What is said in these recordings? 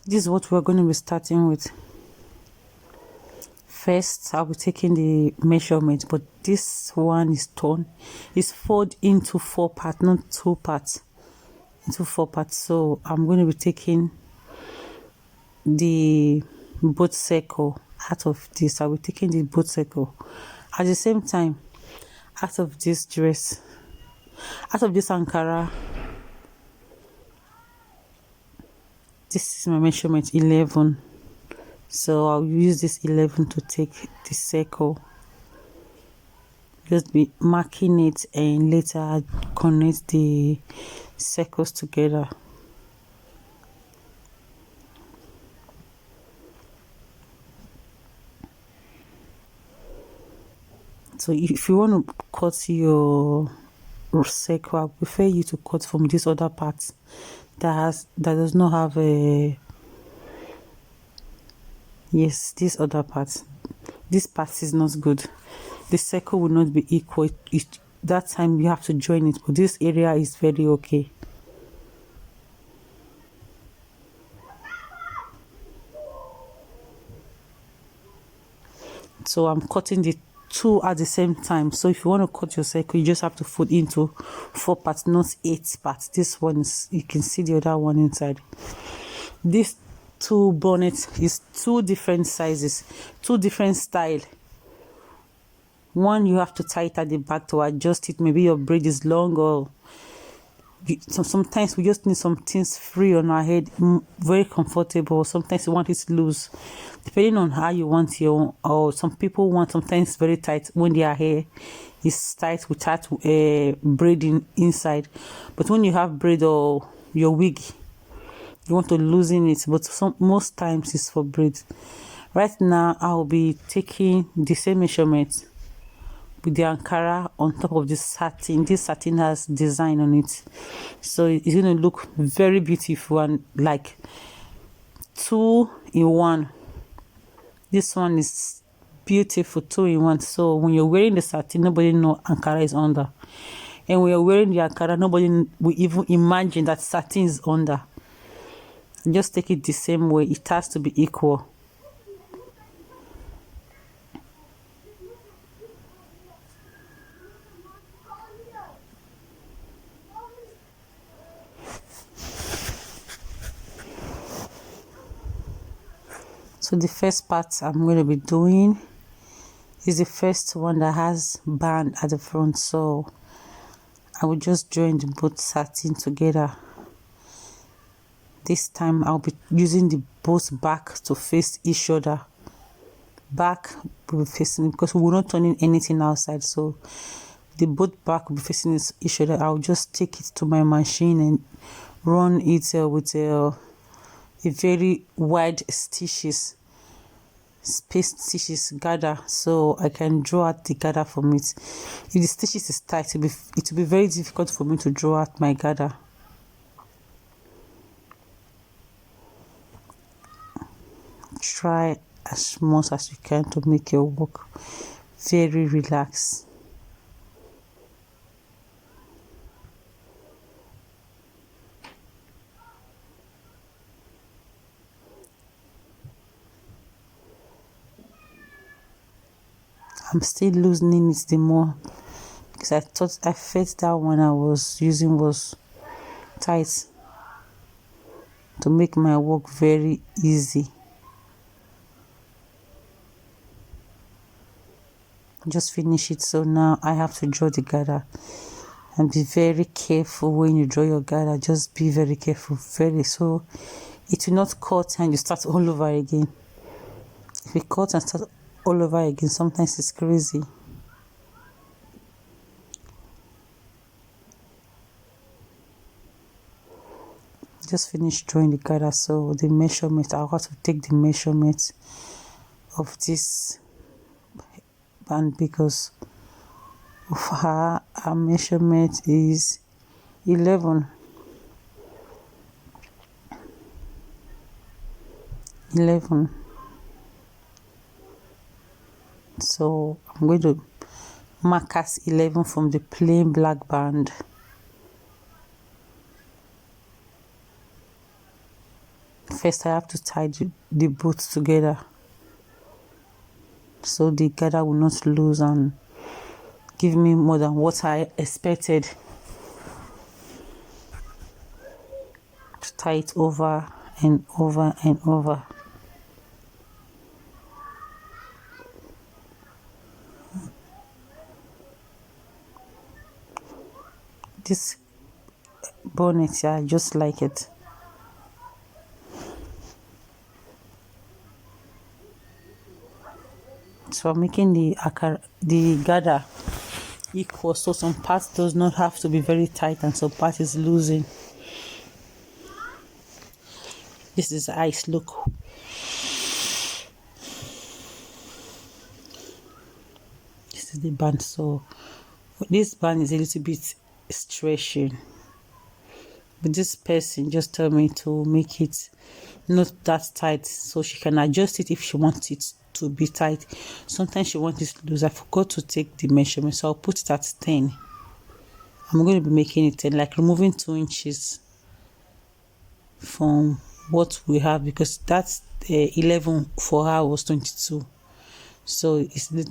This is what we're going to be starting with. First, I'll be taking the measurement, but this one is fold into 4 parts, not 2 parts, into 4 parts. So I'm going to be taking the boat circle out of this. I'll be taking the boat circle at the same time out of this dress, out of this Ankara. This is my measurement 11, so I'll use this 11 to take the circle. Just be marking it and later I'll connect the circles together. So if you want to cut your circle, I prefer you to cut from this other part that does not have a this other part. This part is not good. The circle will not be equal. That time you have to join it, but this area is very okay. So I'm cutting the 2 at the same time. So if you want to cut your circle, you just have to fold into 4 parts, not 8 parts. This one is, you can see the other one inside. This 2 bonnet is 2 different sizes, 2 different style. One, you have to tie it at the back to adjust it. Maybe your braid is long, or sometimes we just need some things free on our head, very comfortable. Sometimes you want it loose, depending on how you want your, or some people want sometimes very tight when their hair is tight without braiding inside. But when you have braid or your wig, you want to loosen it, but most times it's for braid. Right now I'll be taking the same measurement with the Ankara on top of this satin. This satin has design on it, so it's going to look very beautiful and like 2 in 1. This one is beautiful, 2 in 1. So when you're wearing the satin, nobody know Ankara is under, and when you're wearing the Ankara, nobody will even imagine that satin is under. Just take it the same way. It has to be equal. So the first part I'm going to be doing is the first one that has band at the front. So I will just join the both satin together. This time I'll be using the both back to face each other. Back will be facing, because we will not turn in anything outside. So the both back will be facing each other. I'll just take it to my machine and run it with a very wide stitches, spaced stitches gather, so I can draw out the gather from it. If the stitches is tight, it will be very difficult for me to draw out my gather. Try as much as you can to make your work very relaxed. I'm still loosening it the more, because I felt that one I was using was tight, to make my work very easy. Just finish it. So now I have to draw the gather, and be very careful when you draw your gather. Just be very careful, so it will not cut and you start all over again. If you cut and start all over again, sometimes it's crazy. Just finish drawing the gather. So the measurement, I'll have to take the measurement of this band, because of her measurement is 11. So I'm going to mark as 11 from the plain black band. First I have to tie the both together so the gather will not lose and give me more than what I expected. To tie it over and over and over. This bonnet, yeah, I just like it. So I'm making the gather equal, so some parts does not have to be very tight and some part is losing. This is ice, look. This is the band, so this band is a little bit stretching. But this person just told me to make it not that tight so she can adjust it if she wants it to be tight. Sometimes she wants it loose. I forgot to take the measurement, so I'll put it at 10. I'm going to be making it 10, like removing 2 inches from what we have, because that's 11 for her was 22. So it's a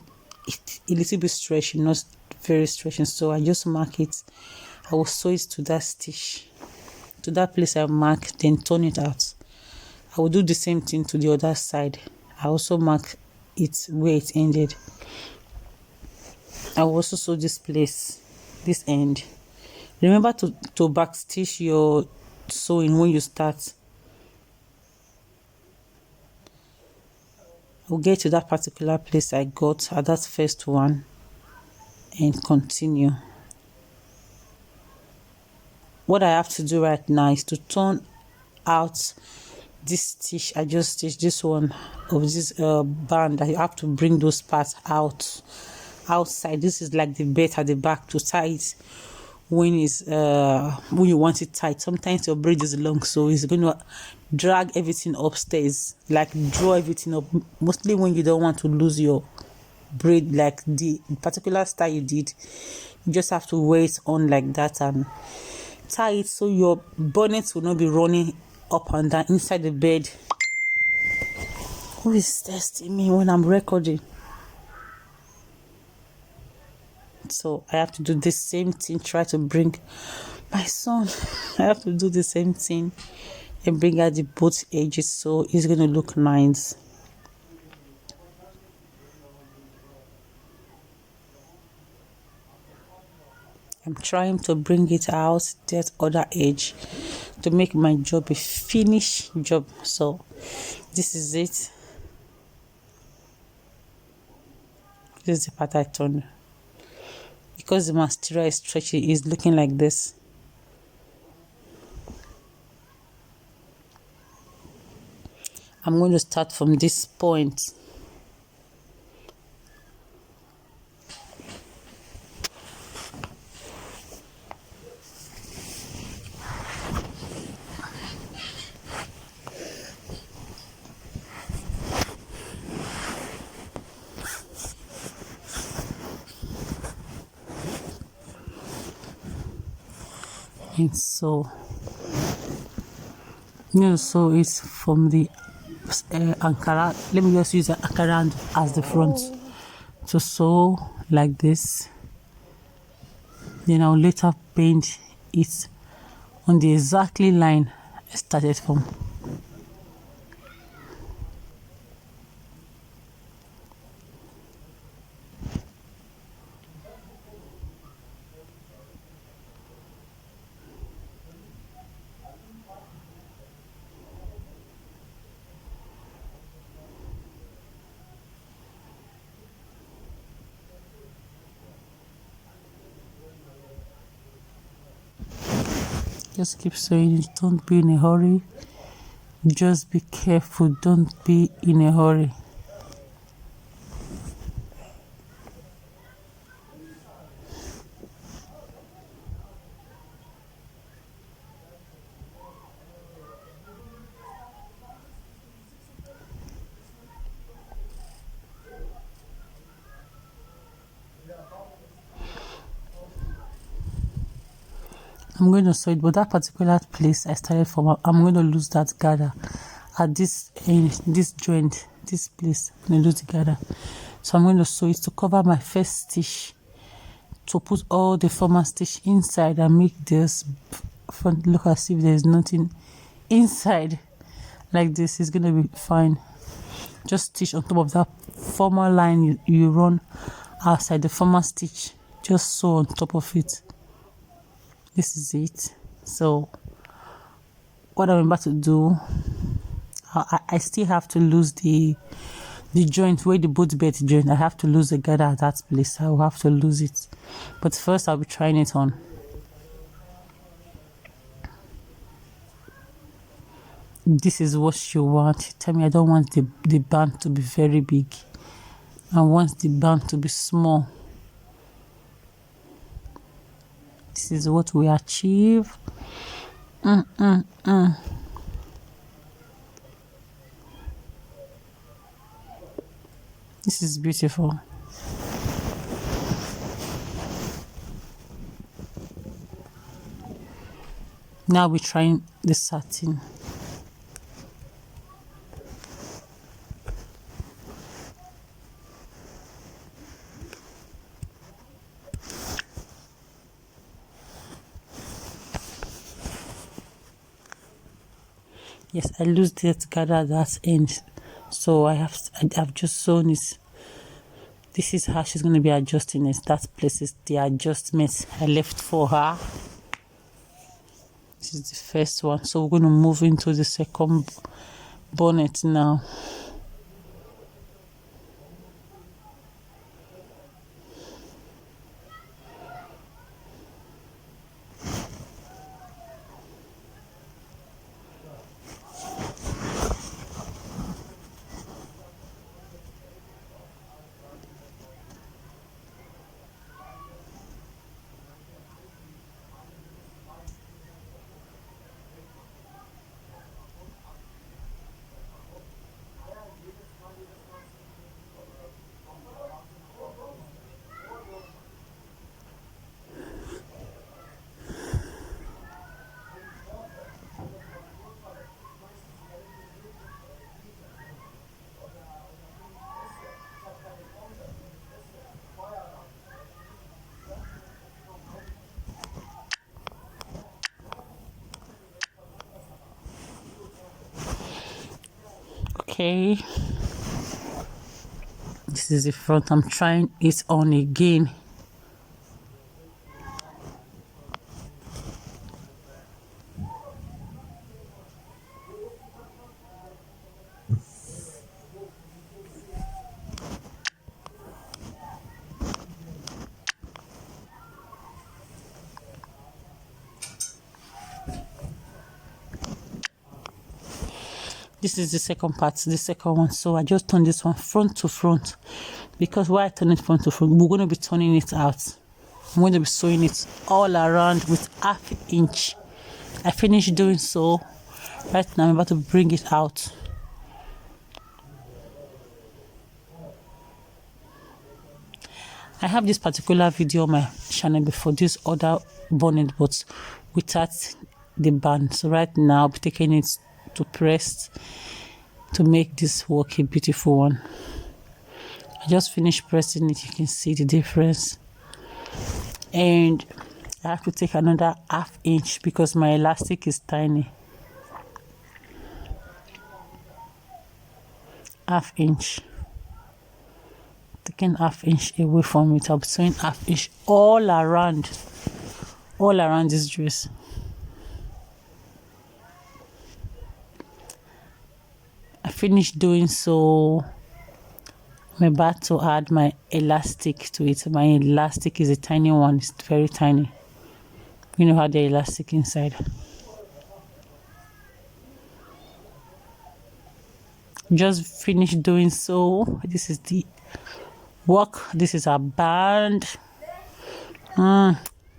little bit stretching, not very stretching. So I just mark it. I will sew it to that stitch, to that place I mark, then turn it out. I will do the same thing to the other side. I also mark it where it ended. I will also sew this place, this end. Remember to back stitch your sewing when you start. I'll get to that particular place I got at that first one and continue. What I have to do right now is to turn out this stitch. I just stitched this one of this band. I have to bring those parts outside. This is like the belt at the back to tie it when you want it tight. Sometimes your braid is long, so it's going to drag everything upstairs, like draw everything up, mostly when you don't want to lose your braid, like the particular style you did. You just have to wear it on like that and tie it so your bonnet will not be running up and down inside the bed. Who is testing me when I'm recording? So I have to do the same thing, try to bring my son. I have to do the same thing and bring out the both edges so it's going to look nice. I'm trying to bring it out that other edge to make my job a finished job. So this is it. This is the part I turned. Because the mascara is stretchy, is looking like this. I'm going to start from this point. And so it's from the Ankara. Let me just use the Ankara as the front to sew like this. Then I'll later paint it on the exactly line I started from. Just keep saying it. Don't be in a hurry. Just be careful. Don't be in a hurry. I'm going to sew it, but that particular place I started from, I'm going to lose that gather. at this end, this joint, this place, and do together. So I'm going to sew it to cover my first stitch, to put all the former stitch inside and make this front look as if there's nothing inside. Like this is gonna be fine. Just stitch on top of that former line you run outside the former stitch, just sew on top of it. This is it. So what I'm about to do, I still have to lose the joint where the boot bed joint. I have to lose the gather at that place. I will have to lose it, but first I'll be trying it on. This is what you want. Tell me I don't want the band to be very big. I want the band to be small. This is what we achieve. This is beautiful. Now we're trying the satin. Yes, I lose that gather at that end, so I've just sewn it. This is how she's going to be adjusting it. That place is the adjustments I left for her. This is the first one, so we're going to move into the second bonnet now. Okay, this is the front. I'm trying it on again. This is the second part, the second one. So I just turn this one front to front, because why I turn it front to front, we're going to be turning it out. I'm going to be sewing it all around with 1/2 inch. I finished doing so. Right now I'm about to bring it out. I have this particular video on my channel before, this other bonnet, but without the band. So right now I'll be taking it to press to make this work a beautiful one. I just finished pressing it. You can see the difference, and I have to take another 1/2 inch because my elastic is tiny. 1/2 inch. Taking 1/2 inch away from it. I'll be sewing 1/2 inch all around this dress. I finished doing so. I'm about to add my elastic to it. My elastic is a tiny one. It's very tiny. You know how the elastic inside. Just finished doing so. This is the work. This is our band.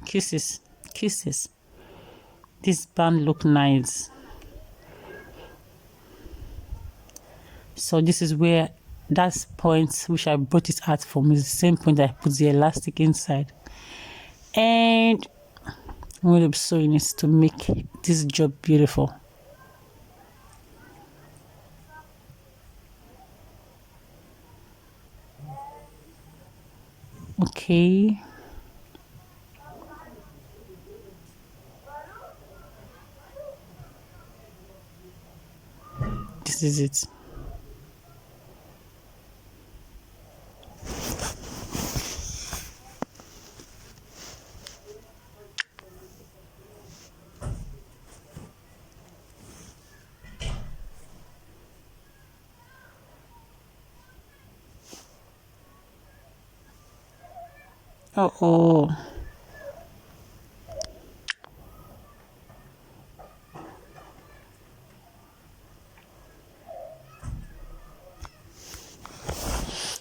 Kisses. This band look nice. So this is where that point which I brought it out from is the same point I put the elastic inside, and I'm going to be sewing it to make this job beautiful. Okay, this is it. Oh,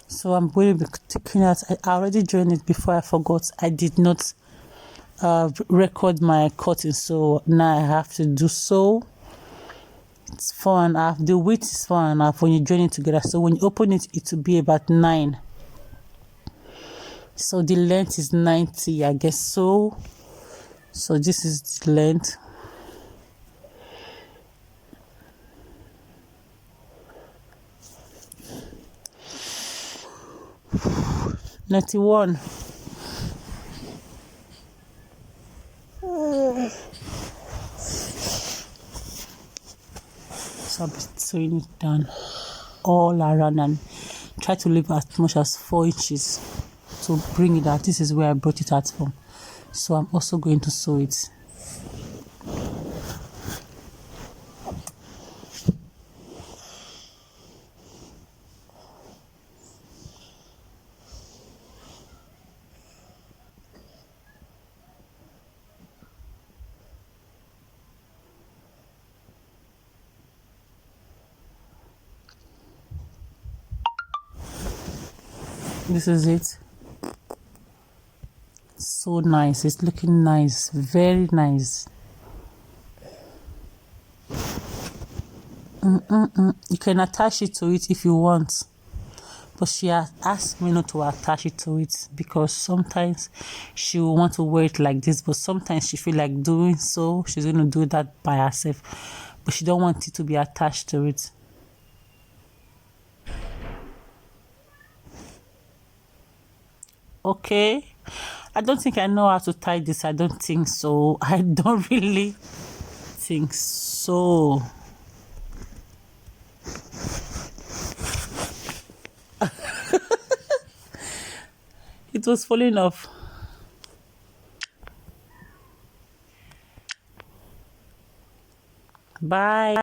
so I'm going to be taking out. I already joined it before I forgot. I did not record my cutting, so now I have to do so. It's 4.5. The width is 4.5 when you join it together. So when you open it, it will be about 9. So the length is 90, I guess so. So this is the length. $91. So I'll be sewing it down all around and try to leave as much as 4 inches to bring it out. This is where I brought it out from. So I'm also going to sew it. This is it. So nice. It's looking nice. Very nice. You can attach it to it if you want. But she has asked me not to attach it to it because sometimes she will want to wear it like this, but sometimes she feel like doing so. She's going to do that by herself, but she don't want it to be attached to it. Okay, I don't think I know how to tie this. I don't think so. I don't really think so. It was falling off. Bye.